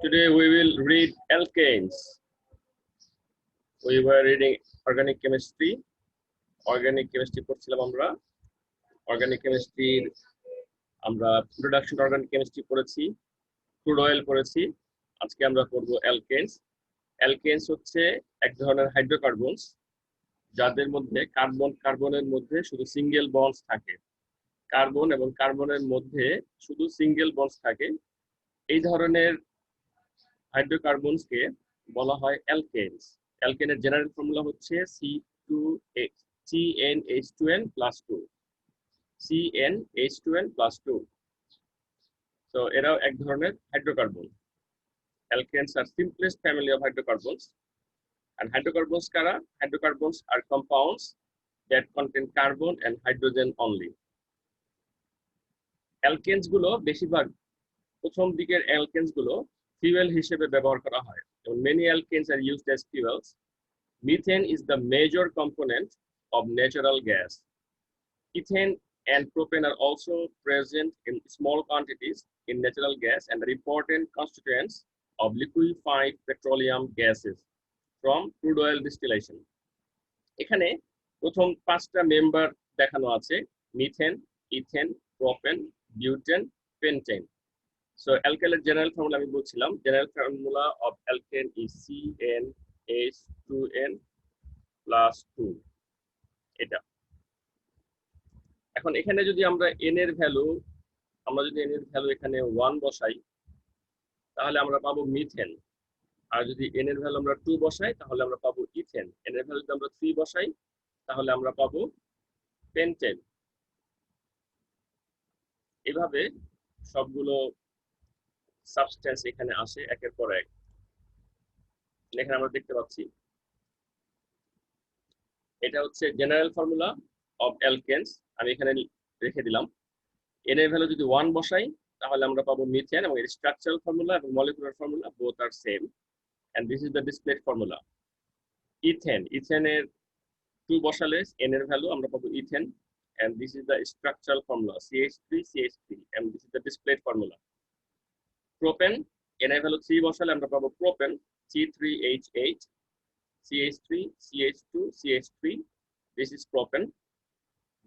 Today we will read alkanes. We were reading organic chemistry. Organic chemistry পড়ছিলাম আমরা। Organic chemistry আমরা introduction to organic chemistry পড়েছি, crude oil পড়েছি। আজকে আমরা পড়ব alkanes. Alkanes হচ্ছে এক ধরনের হাইড্রোকার্বনস যাদের মধ্যে কার্বনের মধ্যে শুধু সিঙ্গেল বন্ডস থাকে। কার্বন এবং কার্বনের মধ্যে শুধু সিঙ্গেল বন্ডস থাকে। এই ধরনের হাইড্রোকার্বনসকে বলা হয় অ্যালকেনস। অ্যালকেনের জেনারেল ফর্মুলা হচ্ছে CnH2n+2 CnH2n+2। তো এরাও এক ধরনের hydrocarbon. Alkanes are simplest family of hydrocarbons. And hydrocarbons কারা? Hydrocarbons are compounds that contain carbon and hydrogen only. Alkanes গুলো বেশিরভাগ প্রথম দিকের alkanes গুলো fuel হিসেবে ব্যবহার করা হয়। Many alkanes are used as fuels. Methane is the major component of natural gas. Ethane and propane are also present in small quantities in natural gas and are important constituents of liquefied petroleum gases from crude oil distillation. এখানে প্রথম পাঁচটা member দেখানো আছে: methane, ethane, propane, butane, pentane. So alkyl general formula আমি বলছিলাম, general formula of alkane is CnH2n+2। এটা এখন এখানে যদি আমরা n এর ভ্যালু এখানে 1 বসাই তাহলে আমরা পাবো মিথেন। আর যদি n এর ভ্যালু আমরা 2 বসাই তাহলে আমরা পাবো ইথেন। n এর ভ্যালু যদি আমরা 3 বসাই তাহলে আমরা পাবো পেন্টেন। এভাবে সবগুলো সাবস্টেন্স এখানে আসে একের পর এক। এখানে আমরা দেখতে পাচ্ছি এটা হচ্ছে জেনারেল ফর্মুলা অফ অ্যালকেনস। আমি এখানে রেখে দিলাম। n এর ভ্যালু যদি 1 বসাই তাহলে আমরা পাবো মিথেন, এবং এর স্ট্রাকচারাল ফর্মুলা এবং molecular formula both are same, and this is the displayed formula. ইথেনের 2 বসালে n এর ভ্যালু আমরা পাবো ethane, and this is the structural formula CH3 and this is the displayed formula. Propane, n এর value 3 বসালে আমরা পাবো propane C3H8 CH3 CH2 CH3, this is propane.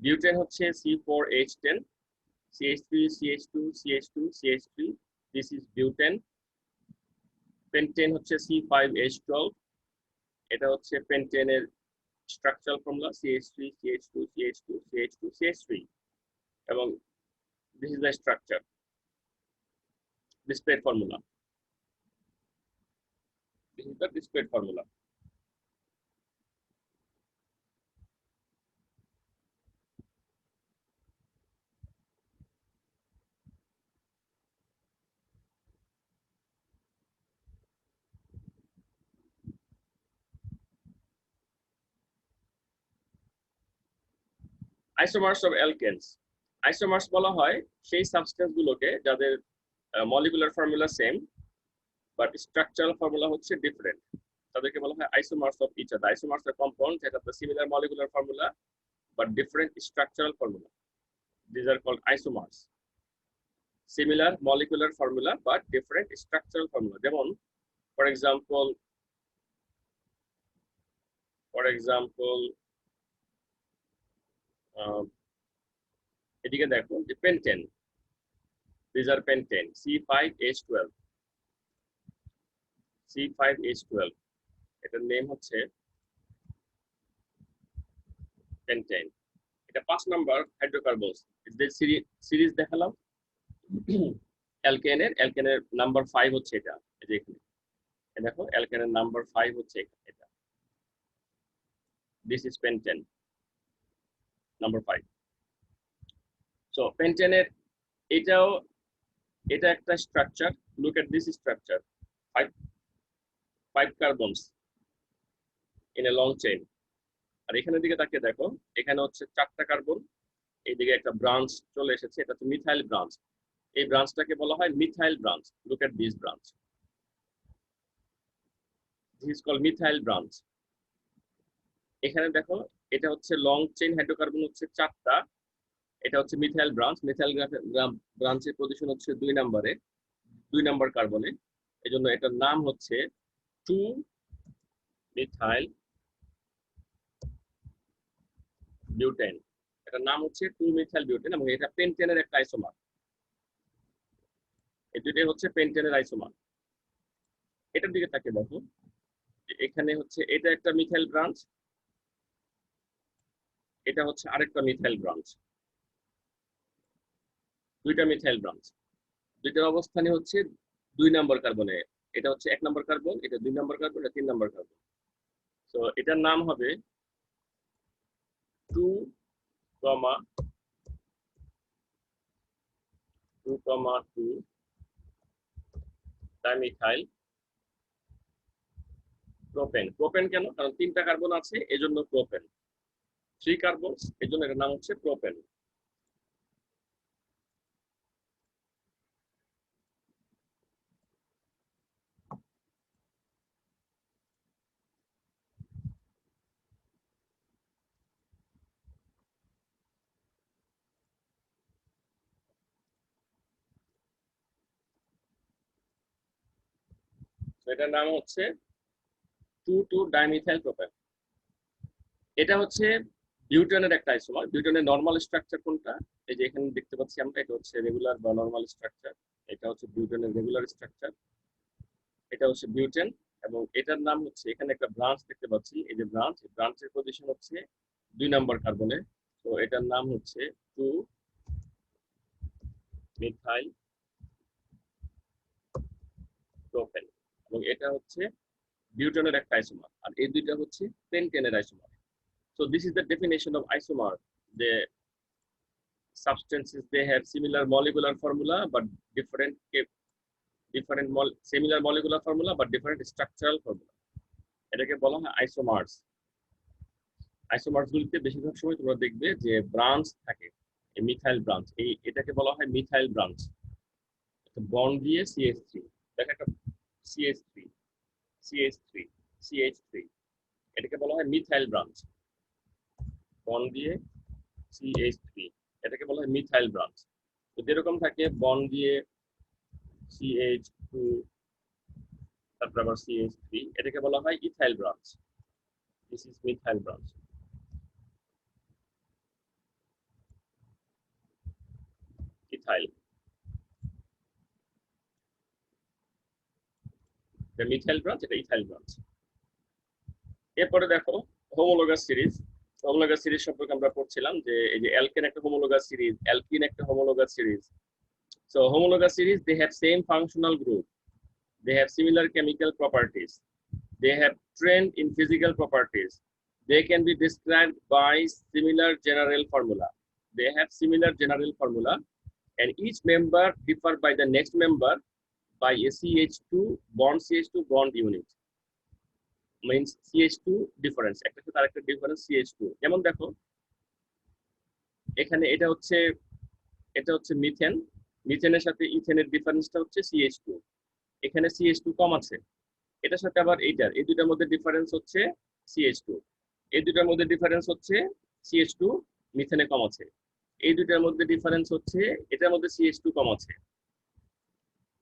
Butane হচ্ছে C4H10 CH3 CH2 CH2 CH3, this is butane. Pentane হচ্ছে C5H12, এটা হচ্ছে পেন্টেনের structural formula CH3 CH2 CH2 CH2 CH3, এবং this is the structure displayed formula. This is the displayed formula. Isomers of alkanes. Isomers বলা হয় সেই substance গুলোকে যাদের molecular formula same but structural formula হচ্ছে ডিফারেন্ট, তাদেরকে বলা হয় isomers of each other. Isomers are compound that have the similar molecular formula but different structural formula. These are called isomers. Similar molecular formula but different structural formula. যেমন for example এদিকে দেখো যে pentane, these are pentane C5H12 এটার name হচ্ছে pentane. এটা 5 number hydrocarbons. এদের series দেখালাম। অ্যালকেনের number 5 হচ্ছে এটা, এই যে এখানে দেখো অ্যালকেনের নাম্বার 5 হচ্ছে এটা, this is pentane number 5. So penteনের এটা একটা structure. look at this structure, 5 carbons in a long chain. আর এখানের দিকে তাকিয়ে দেখো, এখানে হচ্ছে 4টা কার্বন, এইদিকে একটা ব্রাঞ্চ চলে এসেছে, এটা হচ্ছে মিথাইল ব্রাঞ্চ। এই ব্রাঞ্চটাকে বলা হয় methyl branch. look at this branch, this is called methyl branch. এখানে দেখো এটা হচ্ছে লং চেইন হাইড্রোকার্বন হচ্ছে 4টা, এটা হচ্ছে মিথাইল ব্রাঞ্চ। মিথাইল ব্রাঞ্চের পজিশন হচ্ছে 2 নম্বরে, 2 নম্বর কার্বনে, এই জন্য এটার নাম হচ্ছে 2 মিথাইল বিউটেন। এটার নাম হচ্ছে 2 মিথাইল বিউটেন এবং এটা পেন্টেনের একটা আইসোমার। এই দুটোই হচ্ছে পেন্টেনের আইসোমার। এটার দিকে তাকিয়ে দেখো, এখানে হচ্ছে এটা একটা মিথাইল ব্রাঞ্চ, এটা হচ্ছে আরেকটা মিথাইল ব্রাঞ্চ, দুইটা মিথাইল ব্রাঞ্চ। দুইটার অবস্থানই হচ্ছে 2 নম্বর কার্বনে। এটা হচ্ছে 1 নম্বর কার্বন, এটা 2 নম্বর কার্বন, এটা 3 নম্বর কার্বন। তো এটার নাম হবে 2, 2, 2 ডাইমিথাইল প্রোপেন। প্রোপেন কেন? কারণ 3টা কার্বন আছে এজন্য প্রোপেন। 3 কার্বন এজন্য এর নাম হচ্ছে প্রোপেন। এটার নাম হচ্ছে 2, 2 ডাইমিথাইল প্রোপেন। এটা হচ্ছে বিউটেনের একটা আইসোমার। বিউটেনের নরমাল স্ট্রাকচার কোনটা? এই যে এখানে দেখতে পাচ্ছি আমরা, এটা হচ্ছে রেগুলার বা নরমাল স্ট্রাকচার। এটা হচ্ছে বিউটেনের রেগুলার স্ট্রাকচার, এটা হচ্ছে বিউটেন। এবং এটার নাম হচ্ছে, এখানে একটা ব্রাঞ্চ দেখতে পাচ্ছি, এই যে ব্রাঞ্চ, এই ব্রাঞ্চের পজিশন হচ্ছে 2 নম্বর কার্বনে। তো এটার নাম হচ্ছে 2 মিথাইল প্রোপেন এবং এটা হচ্ছে বিউটেনের একটা আইসোমার। আর এই দুইটা হচ্ছে পেন্টেনের isomer. So this is the definition of isomer. The substances, they have similar molecular formula but similar molecular formula but different structural formula. এটাকে বলা হয় আইসোমার্স। আইসোমার্স গুলিতে বেশিরভাগ সময় তোমরা দেখবে যে ব্রাঞ্চ থাকে, এই মিথাইল ব্রাঞ্চ, এটাকে বলা হয় মিথাইল ব্রাঞ্চ। বন্ড দিয়ে CH3, দেখো একটা CH3, CH3, CH3, এটাকে বলা হয় মিথাইল ব্রাঞ্চ। বন্ড দিয়ে CH3, এটাকে বলা হয় মিথাইল ব্রাঞ্চ। তো যেরকম থাকে বন্ড দিয়ে CH2, তারপর আবার CH3, এটাকে বলা হয় ethyl branch. This is methyl branch. Ethyl, এটা মিথাইল ব্রাঞ্চ, এটা ইথাইল ব্রাঞ্চ। এরপরে দেখো হোমোলোগাস সিরিজ। হোমোলোগাস সিরিজ সম্পর্কে আমরা পড়ছিলাম যে এই যে অ্যালকেন একটা হোমোলোগাস সিরিজ, অ্যালকিন একটা homologous series. So homologous series, they have same functional group, they have similar chemical properties, they have trend in physical properties, they can be described by similar general formula, they have similar general formula, and each member differ by the next member by a CH2 bond unit, means CH2 difference, একটা সাথে আরেকটা difference CH2। যেমন দেখো এখানে এটা হচ্ছে methane, মিথেনের সাথে ইথেনের ডিফারেন্সটা হচ্ছে CH2, এখানে CH2 কম আছে। এটার সাথে আবার এই দুটার মধ্যে ডিফারেন্স হচ্ছে CH2, এই দুটার মধ্যে ডিফারেন্স হচ্ছে CH2 মিথেনে কম আছে। এই দুটার মধ্যে ডিফারেন্স হচ্ছে, এটার মধ্যে CH2 কম আছে।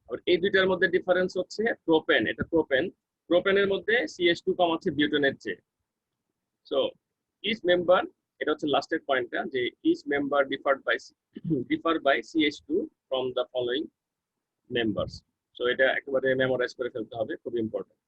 আর এই দুটার মধ্যে ডিফারেন্স হচ্ছে প্রোপেন, এটা প্রোপেন, প্রোপেনের মধ্যে CH2 কম আছে বিউটেনের চেয়ে। সো ইচ মেম্বার, এটা হচ্ছে লাস্টের পয়েন্টটা, যে each member differ by CH2 from the following members. So এটা একেবারে মেমোরাইজ করে ফেলতে হবে, খুব ইম্পর্টেন্ট।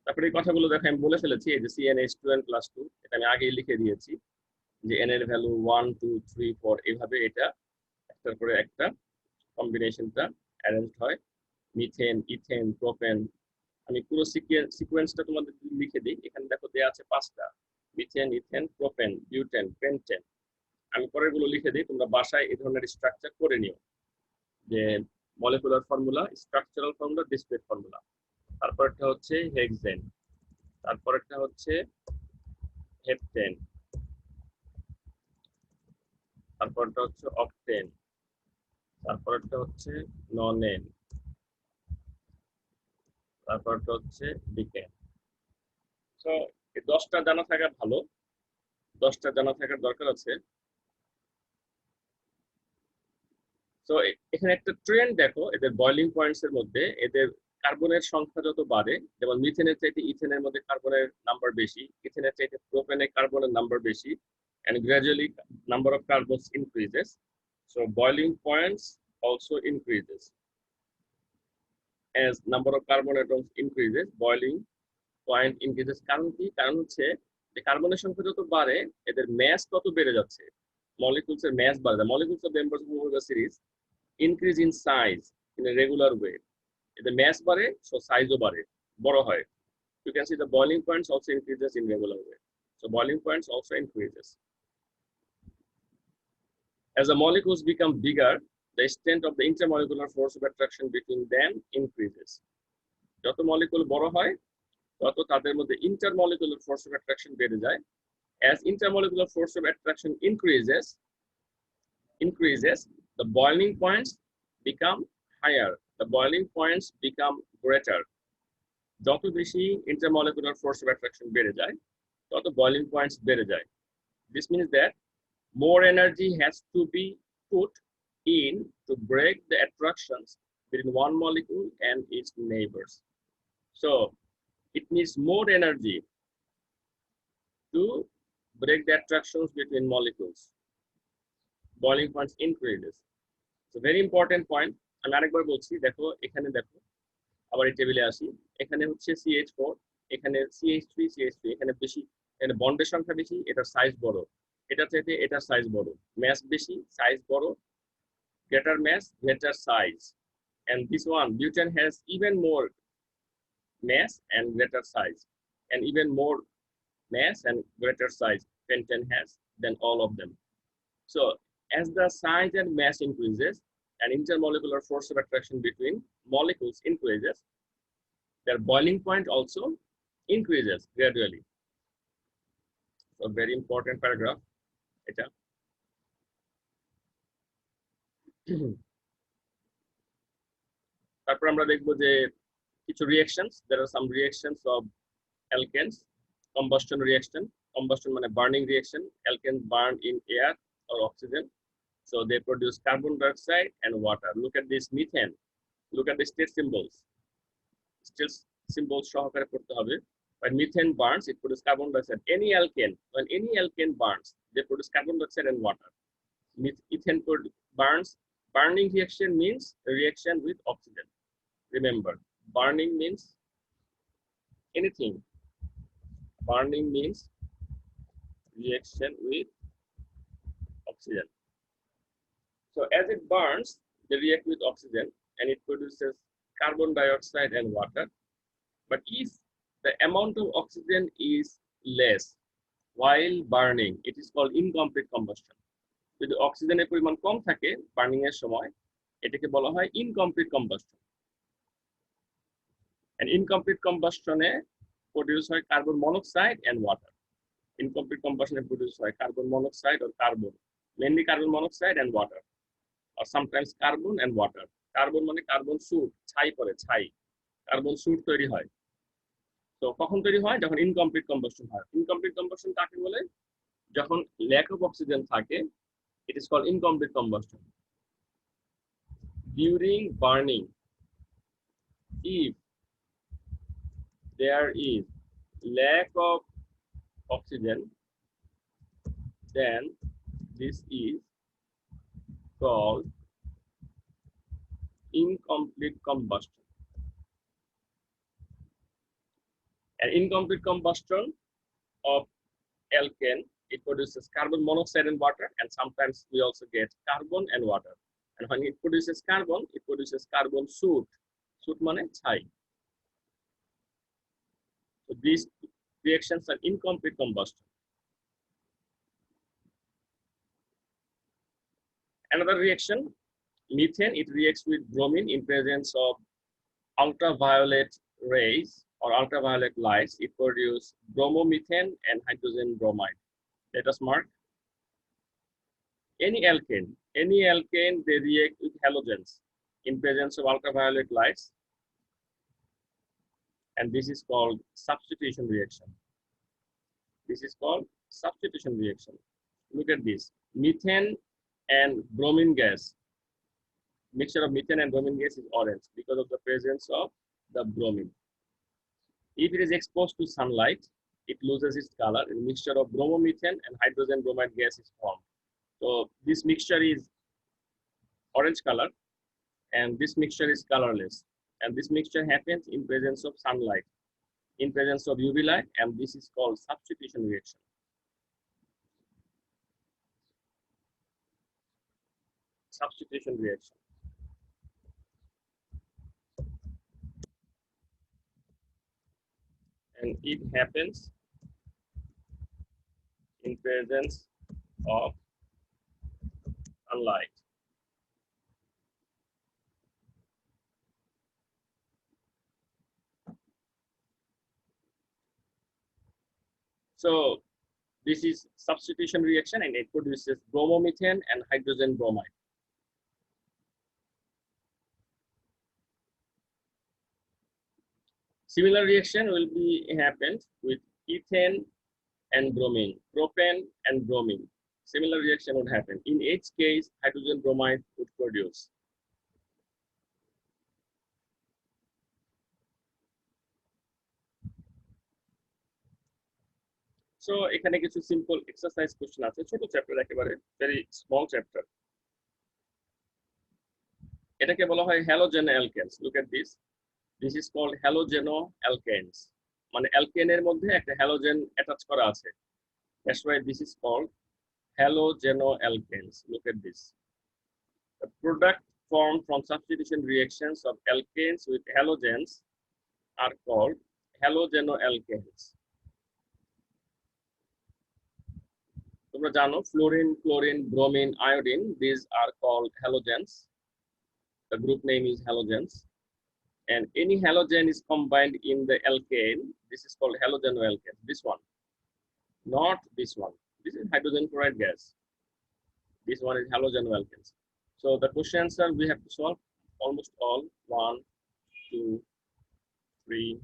তারপরে এই কথাগুলো দেখো আমি বলে ফেলেছি, এই যে CnH2n+2, এটা আমি আগেই লিখে দিয়েছি যে n এর ভ্যালু 1 2 3 4, এইভাবে এটা একটার পরে একটা কম্বিনেশনটা অ্যারেঞ্জ হয়। মিথেন, ইথেন, প্রোপেন, আমি পুরো সিকোয়েন্সটা তোমাদের লিখে দিই। এখানে দেখো দেয়া আছে 5টা, methane, ethane, propane, butane, pentane. আমি পরেরগুলো লিখে দিই, তোমরা বাসায় এই ধরনের স্ট্রাকচার করে নিও, যে molecular formula, structural formula, discrete formula. তারপরটা হচ্ছে হেক্সেন, তারপরটা হচ্ছে হেপটেন, তারপরটা হচ্ছে অক্টেন, তারপরটা হচ্ছে ননেন, তারপরটা হচ্ছে ডিকেন। তো এই 10টা জানা থাকা ভালো। 10টা জানা থাকার দরকার আছে। তো এখানে একটা ট্রেন্ড দেখো এদের বয়লিং পয়েন্টস এর মধ্যে, এদের কার্বনের সংখ্যা যত বাড়ে, যেমন মিথেনের চাইতে ইথেনের মধ্যে কার্বনের নাম্বার বেশি, ইথেনের চাইতে প্রোপেনে কার্বনের নাম্বার বেশি, and gradually number of carbons increases, so boiling points also increases. As number of carbon atoms increases, boiling point increases. কারণ কি? কারণ হচ্ছে যে কার্বনের সংখ্যা যত বাড়ে এদের ম্যাস তত বেড়ে যাচ্ছে, molecules এর ম্যাস বাড়ে। The molecules of the members of Omega series increase in size in a regular way. এদের ম্যাস বাড়ে, so সাইজও বাড়ে, বড় হয়। You can see the boiling points also increases in regular way, so boiling points also increases. As the molecules become bigger, the extent of the intermolecular force of attraction between them increases. যত molecule বড় হয় তত তাদের মধ্যে intermolecular force of attraction বেড়ে যায়। As intermolecular force of attraction increases, the boiling points become higher, the boiling points become greater. যত বেশি intermolecular force of attraction বেড়ে যায় তত boiling points বেড়ে যায়। This means that more energy has to be put in to break the attractions between one molecule and its neighbors. So it needs more energy to break the attractions between molecules. Boiling points increases. So very important point. আমি আরেকবার বলছি, দেখো এখানে দেখো, আবার এই টেবিলে আসি, এখানে হচ্ছে CH4, এখানে CH3, এখানে বেশি, এখানে বন্ডের সংখ্যা বেশি, এটার সাইজ বড়, এটা থেকে এটার সাইজ বড়, ম্যাস বেশি, সাইজ বড়, greater mass, greater size. And this one, butane has even more mass and greater size, and even more mass and greater size pentane has than all of them. So as the size and mass increases and intermolecular force of attraction between molecules increases, their boiling point also increases gradually. So very important paragraph এটা। তারপর আমরা দেখব যে কিছু reactions, there are some reactions of alkanes, combustion reaction. Combustion মানে burning reaction. Alkanes burn in air or oxygen, so they produce carbon dioxide and water. Look at this methane, look at the state symbols, state symbols সহকারে পড়তে হবে। When methane burns, it produces carbon dioxide. Any alkane, when any alkane burns, they produce carbon dioxide and water. Ethane burns, burning reaction means a reaction with oxygen. Remember, burning means anything. Burning means reaction with oxygen. So as it burns, they react with oxygen and it produces carbon dioxide and water. But if the amount of oxygen is less while burning, it is called incomplete combustion. যদি অক্সিজেনের পরিমাণ কম থাকে burning এর সময়, এটাকে বলা হয় incomplete combustion. And incomplete combustion এ প্রডিউস হয় carbon monoxide and water. Incomplete combustion produce by carbon monoxide or carbon, mainly carbon monoxide and water, or sometimes carbon and water. Carbon মানে carbon soot, ছাই পড়ে, ছাই, carbon soot তৈরি হয়। তো কখন তৈরি হয়? যখন ইনকমপ্লিট কম্বাসশন হয়। ইনকমপ্লিট কম্বাসশন কাকে বলে? যখন ল্যাক অফ অক্সিজেন থাকে, it is called incomplete combustion. During burning, if there is lack of oxygen, then this is called incomplete combustion. An incomplete combustion of alkane, it produces carbon monoxide and water, and sometimes we also get carbon and water. And when it produces carbon, it produces carbon soot. Soot mane chai. So these reactions are incomplete combustion. Another reaction, methane, it reacts with bromine in presence of ultraviolet rays or ultraviolet lights. It produces bromomethane and hydrogen bromide. Let us mark. Any alkane, they react with halogens in presence of ultraviolet lights, and this is called substitution reaction. This is called substitution reaction. Look at this. Methane and bromine gas. Mixture of methane and bromine gas is orange because of the presence of the bromine. If it is exposed to sunlight, it loses its color. A mixture of bromomethane and hydrogen bromide gas is formed. So this mixture is orange color, and this mixture is colorless. And this mixture happens in presence of sunlight, in presence of UV light, and this is called substitution reaction. Substitution reaction. And it happens in presence of sunlight. So this is substitution reaction, and it produces bromomethane and hydrogen bromide. Similar reaction will be happened with ethane and bromine, propane and bromine. Similar reaction would happen. In each case, hydrogen bromide would produce. So এখানে কিছু simple exercise question আছে, ছোট chapter, একেবারে very small chapter. এটাকে বলা হয় halogen alkanes. Look at this, this is called halogeno alkanes, মানে অ্যালকেনের মধ্যে একটা হ্যালোজেন অ্যাটাচ করা আছে। That's why this is called halogeno alkanes. Look at this, the product formed from substitution reactions of alkanes with halogens are called halogenoalkanes. তোমরা জানো fluorine, chlorine, bromine, iodine, these are called halogens. The group name is halogens. And any halogen is combined in the alkane, this is called halogenoalkane. This one, not this one. This is hydrogen chloride gas. This one is halogenoalkanes. So the question answer we have to solve almost all 1, 2, 3,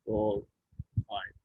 4, 5.